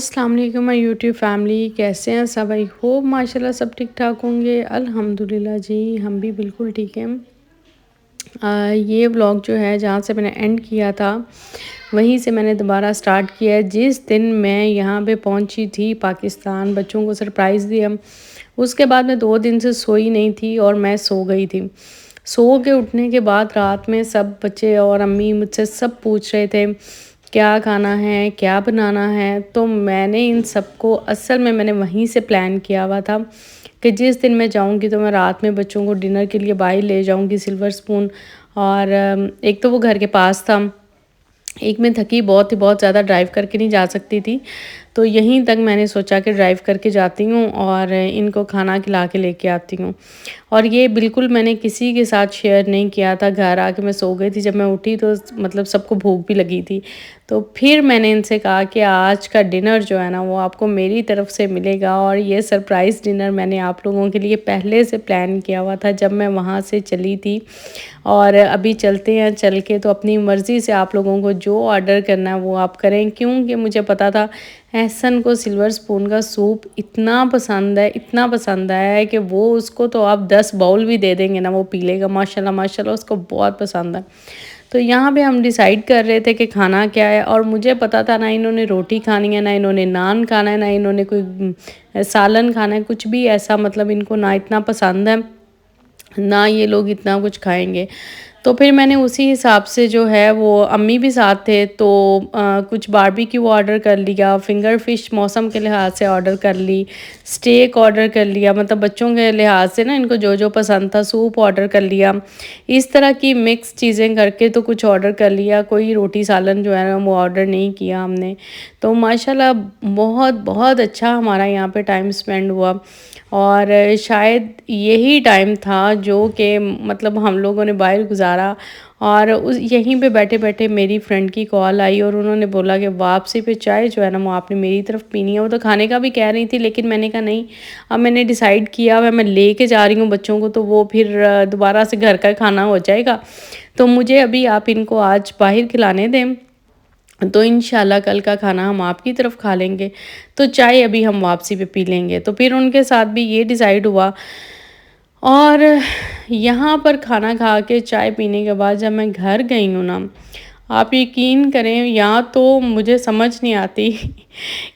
अस्सलाम वालेकुम my YouTube family, कैसे हैं सब? आई होप माशाल्लाह सब ठीक ठाक होंगे। अल्हम्दुलिल्लाह जी, हम भी बिल्कुल ठीक हैं। ये व्लॉग जो है जहाँ से मैंने एंड किया था वहीं से मैंने दोबारा स्टार्ट किया है। जिस दिन मैं यहाँ पे पहुँची थी पाकिस्तान, बच्चों को सरप्राइज़ दिया, उसके बाद मैं 2 दिन से सोई नहीं थी और मैं सो गई थी। सो के उठने के बाद रात में सब बच्चे और अम्मी मुझसे सब पूछ रहे थे क्या खाना है, क्या बनाना है। तो मैंने इन सबको असल में मैंने वहीं से प्लान किया हुआ था कि जिस दिन मैं जाऊंगी तो मैं रात में बच्चों को डिनर के लिए बाहर ले जाऊंगी सिल्वर स्पून। और एक तो वो घर के पास था, एक मैं थकी बहुत बहुत ज़्यादा ड्राइव करके नहीं जा सकती थी, तो यहीं तक मैंने सोचा कि ड्राइव करके जाती हूँ और इनको खाना खिला के लेके आती हूँ। और ये बिल्कुल मैंने किसी के साथ शेयर नहीं किया था। घर आके मैं सो गई थी, जब मैं उठी तो मतलब सबको भूख भी लगी थी। तो फिर मैंने इनसे कहा कि आज का डिनर जो है ना वो आपको मेरी तरफ से मिलेगा, और ये सरप्राइज़ डिनर मैंने आप लोगों के लिए पहले से प्लान किया हुआ था जब मैं वहाँ से चली थी। और अभी चलते हैं, चल के तो अपनी मर्ज़ी से आप लोगों को जो ऑर्डर करना है वो आप करें, क्योंकि मुझे पता था एहसन को सिल्वर स्पून का सूप इतना पसंद है, इतना पसंद आया है कि वो उसको तो आप 10 बाउल भी दे देंगे ना वो पी लेगा। माशाल्लाह माशाल्लाह उसको बहुत पसंद है। तो यहाँ पे हम डिसाइड कर रहे थे कि खाना क्या है, और मुझे पता था ना इन्होंने रोटी खानी है, ना इन्होंने नान खाना है, ना इन्होंने कोई सालन खाना है, कुछ भी ऐसा मतलब इनको ना इतना पसंद है, ना ये लोग इतना कुछ खाएंगे। तो फिर मैंने उसी हिसाब से जो है वो अम्मी भी साथ थे तो कुछ बारबेक्यू ऑर्डर कर लिया, फिंगर फिश मौसम के लिहाज से ऑर्डर कर ली, स्टेक ऑर्डर कर लिया, मतलब बच्चों के लिहाज से ना इनको जो जो पसंद था, सूप ऑर्डर कर लिया। इस तरह की मिक्स चीज़ें करके तो कुछ ऑर्डर कर लिया, कोई रोटी सालन जो है ना वो ऑर्डर नहीं किया हमने। तो माशाल्लाह बहुत बहुत अच्छा हमारा यहाँ पे टाइम स्पेंड हुआ। और शायद यही टाइम था जो कि मतलब हम लोगों ने बाहर गुजारा। और उस यहीं पे बैठे बैठे मेरी फ्रेंड की कॉल आई और उन्होंने बोला कि वापसी पे चाय जो है ना वो आपने मेरी तरफ पीनी है। वो तो खाने का भी कह रही थी, लेकिन मैंने कहा नहीं, अब मैंने डिसाइड किया हुआ मैं लेके जा रही हूँ बच्चों को, तो वो फिर दोबारा से घर का खाना हो जाएगा। तो मुझे अभी आप इनको आज बाहर खिलाने दें, तो इंशाल्लाह कल का खाना हम आपकी तरफ खा लेंगे, तो चाय अभी हम वापसी पे पी लेंगे। तो फिर उनके साथ भी ये डिसाइड हुआ। और यहाँ पर खाना खा के चाय पीने के बाद जब मैं घर गई हूँ ना, आप यकीन करें यहाँ तो मुझे समझ नहीं आती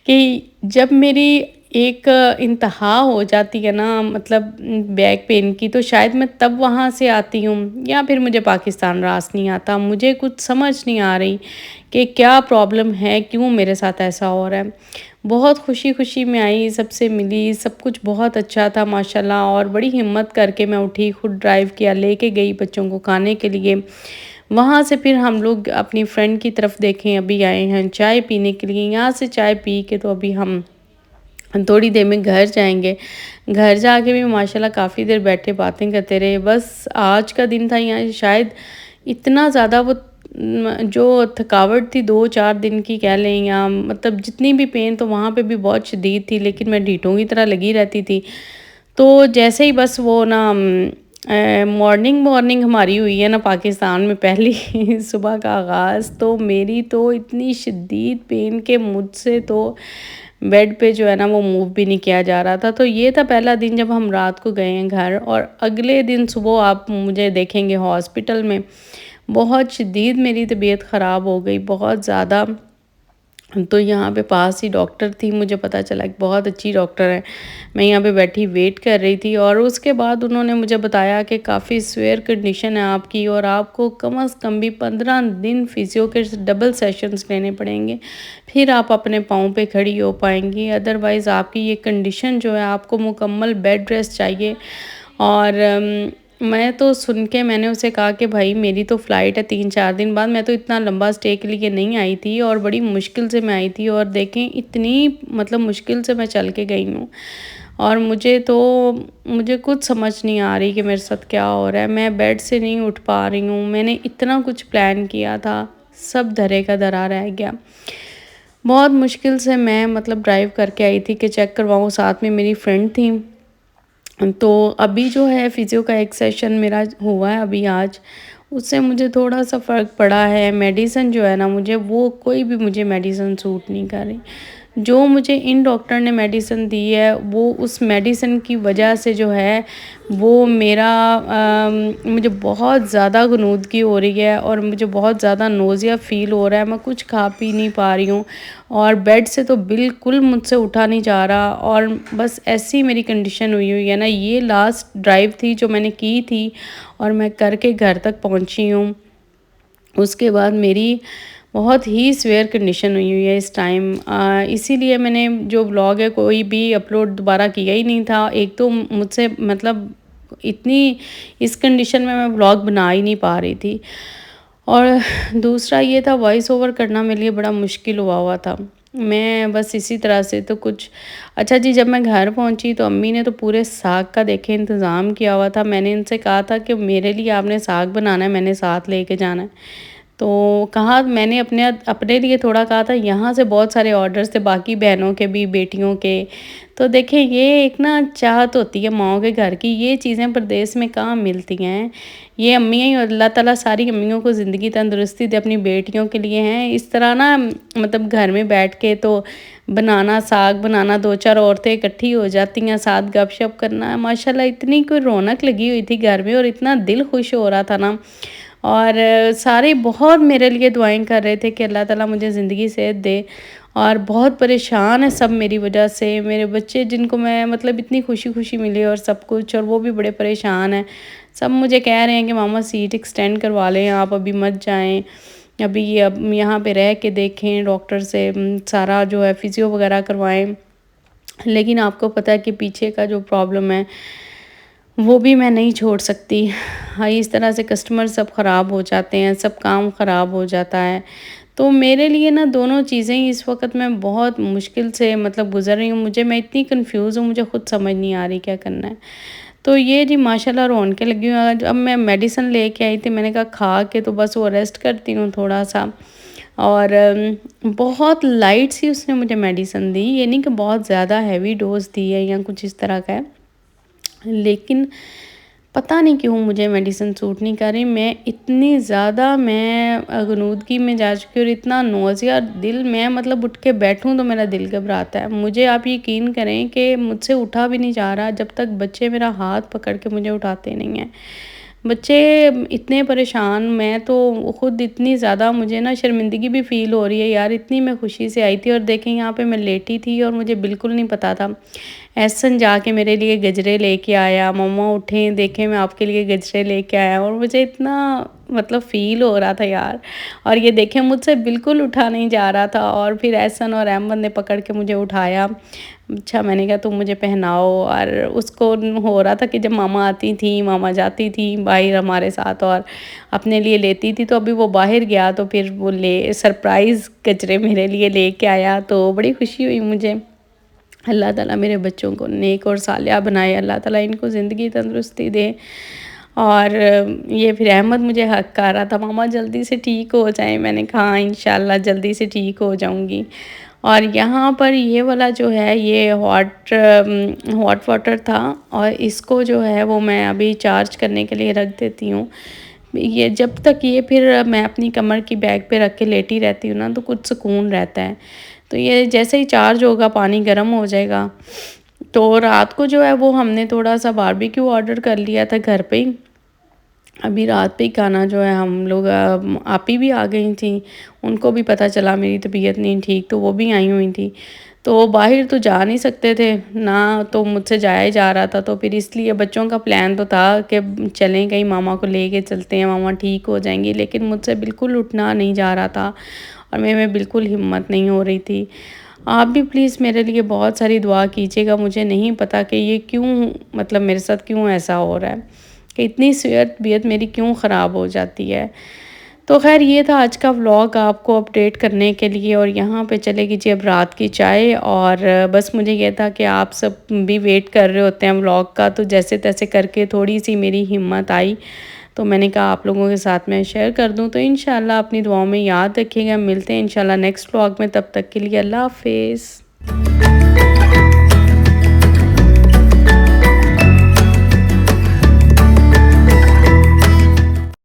कि जब मेरी एक इंतहा हो जाती है ना मतलब बैक पेन की, तो शायद मैं तब वहाँ से आती हूँ, या फिर मुझे पाकिस्तान रास नहीं आता। मुझे कुछ समझ नहीं आ रही कि क्या प्रॉब्लम है, क्यों मेरे साथ ऐसा हो रहा है। बहुत खुशी खुशी में आई, सबसे मिली, सब कुछ बहुत अच्छा था माशाल्लाह। और बड़ी हिम्मत करके मैं उठी, खुद ड्राइव किया, लेके गई बच्चों को खाने के लिए। वहाँ से फिर हम लोग अपनी फ्रेंड की तरफ देखें, अभी आए हैं चाय पीने के लिए। यहाँ से चाय पी के तो अभी हम थोड़ी देर में घर जाएंगे। घर जाके भी माशाल्लाह काफ़ी देर बैठे बातें करते रहे। बस आज का दिन था यहाँ शायद इतना ज़्यादा वो जो थकावट थी 2-4 दिन की कह लें, या मतलब जितनी भी पेन तो वहाँ पे भी बहुत शदीद थी, लेकिन मैं ढीठों की तरह लगी रहती थी। तो जैसे ही बस वो ना मॉर्निंग मॉर्निंग हमारी हुई है ना पाकिस्तान में पहली सुबह का आगाज़, तो मेरी तो इतनी शदीद पेन के मुझसे तो बेड पे जो है ना वो मूव भी नहीं किया जा रहा था। तो ये था पहला दिन जब हम रात को गए हैं घर, और अगले दिन सुबह आप मुझे देखेंगे हॉस्पिटल में। बहुत शदीद मेरी तबीयत ख़राब हो गई, बहुत ज़्यादा। तो यहाँ पे पास ही डॉक्टर थी, मुझे पता चला कि बहुत अच्छी डॉक्टर है। मैं यहाँ पे बैठी वेट कर रही थी, और उसके बाद उन्होंने मुझे बताया कि काफ़ी सीवियर कंडीशन है आपकी, और आपको कम से कम भी 15 दिन फिजियो के डबल सेशंस लेने पड़ेंगे, फिर आप अपने पाँव पे खड़ी हो पाएंगी। अदरवाइज़ आपकी ये कंडीशन जो है आपको मुकम्मल बेड रेस्ट चाहिए। और मैं तो सुन के मैंने उसे कहा कि भाई मेरी तो फ़्लाइट है 3-4 दिन बाद, मैं तो इतना लंबा स्टे के लिए नहीं आई थी, और बड़ी मुश्किल से मैं आई थी। और देखें इतनी मतलब मुश्किल से मैं चल के गई हूँ, और मुझे कुछ समझ नहीं आ रही कि मेरे साथ क्या हो रहा है। मैं बेड से नहीं उठ पा रही हूँ। मैंने इतना कुछ प्लान किया था, सब धरे का धरा रह गया। बहुत मुश्किल से मैं मतलब ड्राइव करके आई थी कि चेक करवाऊँ, साथ में मेरी फ्रेंड थी। तो अभी जो है फिजियो का एक सेशन मेरा हुआ है अभी आज, उससे मुझे थोड़ा सा फ़र्क पड़ा है। मेडिसिन जो है ना मुझे वो कोई भी मुझे मेडिसिन सूट नहीं कर रही। جو مجھے ان ڈاکٹر نے میڈیسن دی ہے وہ اس میڈیسن کی وجہ سے جو ہے وہ میرا مجھے بہت زیادہ غنودگی ہو رہی ہے اور مجھے بہت زیادہ نوزیا فیل ہو رہا ہے. میں کچھ کھا پی نہیں پا رہی ہوں اور بیڈ سے تو بالکل مجھ سے اٹھا نہیں جا رہا اور بس ایسی میری کنڈیشن ہوئی ہے نا. یہ لاسٹ ڈرائیو تھی جو میں نے کی تھی اور میں کر کے گھر تک پہنچی ہوں. اس کے بعد میری بہت ہی سویئر کنڈیشن ہوئی ہے اس ٹائم. اسی لیے میں نے جو ولاگ ہے کوئی بھی اپلوڈ دوبارہ کیا ہی نہیں تھا. ایک تو مجھ سے مطلب اتنی اس کنڈیشن میں ولاگ بنا ہی نہیں پا رہی تھی اور دوسرا یہ تھا وائس اوور کرنا میرے لیے بڑا مشکل ہوا تھا. میں بس اسی طرح سے تو کچھ اچھا جی جب میں گھر پہنچی تو امی نے تو پورے ساگ کا دیکھے انتظام کیا ہوا تھا. میں نے ان سے کہا تھا کہ میرے لیے آپ نے ساگ بنانا ہے, میں نے ساتھ لے کے جانا ہے. تو کہا میں نے اپنے لیے تھوڑا کہا تھا. یہاں سے بہت سارے آرڈرز تھے باقی بہنوں کے بھی, بیٹیوں کے. تو دیکھیں یہ ایک نا چاہت ہوتی ہے ماؤں کے گھر کی, یہ چیزیں پردیس میں کہاں ملتی ہیں. یہ امیاں ہی, اللہ تعالیٰ ساری امیوں کو زندگی تندرستی دے, اپنی بیٹیوں کے لیے ہیں. اس طرح نا مطلب گھر میں بیٹھ کے تو بنانا, ساگ بنانا, 2-4 عورتیں اکٹھی ہو جاتی ہیں, ساتھ گپ شپ کرنا. ماشاءاللہ اتنی کوئی رونق لگی ہوئی تھی گھر میں اور اتنا دل خوش ہو رہا تھا نا. اور سارے بہت میرے لیے دعائیں کر رہے تھے کہ اللہ تعالیٰ مجھے زندگی صحت دے. اور بہت پریشان ہے سب میری وجہ سے. میرے بچے جن کو میں مطلب اتنی خوشی خوشی ملی اور سب کچھ, اور وہ بھی بڑے پریشان ہیں. سب مجھے کہہ رہے ہیں کہ ماما سیٹ ایکسٹینڈ کروا لیں آپ, ابھی مت جائیں, اب یہاں پہ رہ کے دیکھیں, ڈاکٹر سے سارا جو ہے فزیو وغیرہ کروائیں. لیکن آپ کو پتہ ہے کہ پیچھے کا جو پرابلم ہے وہ بھی میں نہیں چھوڑ سکتی. ہاں اس طرح سے کسٹمر سب خراب ہو جاتے ہیں, سب کام خراب ہو جاتا ہے. تو میرے لیے نا دونوں چیزیں ہی اس وقت میں بہت مشکل سے مطلب گزر رہی ہوں. میں اتنی کنفیوز ہوں, مجھے خود سمجھ نہیں آ رہی کیا کرنا ہے. تو یہ جی ماشاءاللہ رونقیں لگی ہوئی. اب میں میڈیسن لے کے آئی تھی, میں نے کہا کھا کے تو بس وہ ریسٹ کرتی ہوں تھوڑا سا. اور بہت لائٹ سی اس نے مجھے میڈیسن دی, یہ نہیں کہ بہت زیادہ ہیوی ڈوز دی ہے یا کچھ اس طرح کا ہے. لیکن پتہ نہیں کیوں مجھے میڈیسن سوٹ نہیں کر رہی. میں اتنی زیادہ غنودگی میں جا چکی اور اتنا نوزیا دل میں مطلب اٹھ کے بیٹھوں تو میرا دل گھبراتا ہے. مجھے آپ یقین کریں کہ مجھ سے اٹھا بھی نہیں جا رہا جب تک بچے میرا ہاتھ پکڑ کے مجھے اٹھاتے نہیں ہیں. بچے اتنے پریشان, میں تو خود اتنی زیادہ مجھے نا شرمندگی بھی فیل ہو رہی ہے یار. اتنی میں خوشی سے آئی تھی اور دیکھیں یہاں پہ میں لیٹی تھی اور مجھے بالکل نہیں پتا تھا. احسن جا کے میرے لیے گجرے لے کے آیا, مما اٹھیں دیکھیں میں آپ کے لیے گجرے لے کے آیا. اور مجھے اتنا مطلب فیل ہو رہا تھا یار. اور یہ دیکھیں مجھ سے بالکل اٹھا نہیں جا رہا تھا. اور پھر احسن اور احمد نے پکڑ کے مجھے اٹھایا. اچھا میں نے کہا تم مجھے پہناؤ. اور اس کو ہو رہا تھا کہ جب ماما آتی تھیں, ماما جاتی تھیں باہر ہمارے ساتھ اور اپنے لیے لیتی تھی, تو ابھی وہ باہر گیا تو پھر وہ سرپرائز گجرے میرے لیے لے کے آیا. تو بڑی خوشی ہوئی مجھے. اللہ تعالیٰ میرے بچوں کو نیک اور صالحہ بنائے, اللہ تعالیٰ ان کو زندگی تندرستی دے. اور یہ پھر احمد مجھے حق کر رہا تھا, ماما جلدی سے ٹھیک ہو جائیں. میں نے کہا انشاءاللہ جلدی سے ٹھیک ہو جاؤں گی. اور یہاں پر یہ والا جو ہے یہ ہاٹ واٹر تھا, اور اس کو جو ہے وہ میں ابھی چارج کرنے کے لیے رکھ دیتی ہوں. یہ جب تک یہ پھر میں اپنی کمر کی بیگ پہ رکھ کے لیٹی رہتی ہوں نا تو کچھ سکون رہتا ہے. تو یہ جیسے ہی چارج ہوگا پانی گرم ہو جائے گا. تو رات کو جو ہے وہ ہم نے تھوڑا سا باربیکیو آرڈر کر لیا تھا گھر پہ ہی. ابھی رات پہ ہی کھانا جو ہے ہم لوگ, آپی بھی آ گئی تھیں, ان کو بھی پتہ چلا میری طبیعت نہیں ٹھیک تو وہ بھی آئی ہوئی تھیں. تو باہر تو جا نہیں سکتے تھے نہ, تو مجھ سے جایا جا رہا تھا. تو پھر اس لیے بچوں کا پلان تو تھا کہ چلیں کہیں ماما کو لے کے چلتے ہیں, ماما ٹھیک ہو جائیں گی. لیکن مجھ سے بالکل اٹھنا نہیں جا رہا تھا اور میں بالکل ہمت نہیں ہو رہی تھی. آپ بھی پلیز میرے لیے بہت ساری دعا کیجیے گا. مجھے نہیں پتا کہ یہ کیوں مطلب میرے ساتھ کیوں ایسا ہو رہا ہے, کہ اتنی طبیعت میری کیوں خراب ہو جاتی ہے. تو خیر یہ تھا آج کا ولاگ آپ کو اپڈیٹ کرنے کے لیے. اور یہاں پہ چلے گی جی اب رات کی چائے. اور بس مجھے یہ تھا کہ آپ سب بھی ویٹ کر رہے ہوتے ہیں ولاگ کا, تو جیسے تیسے کر کے تھوڑی سی میری ہمت آئی تو میں نے کہا آپ لوگوں کے ساتھ میں شیئر کر دوں. تو انشاءاللہ اپنی دعاؤں میں یاد رکھیے گا. ملتے ہیں انشاءاللہ نیکسٹ ولاگ میں, تب تک کے لیے اللہ حافظ.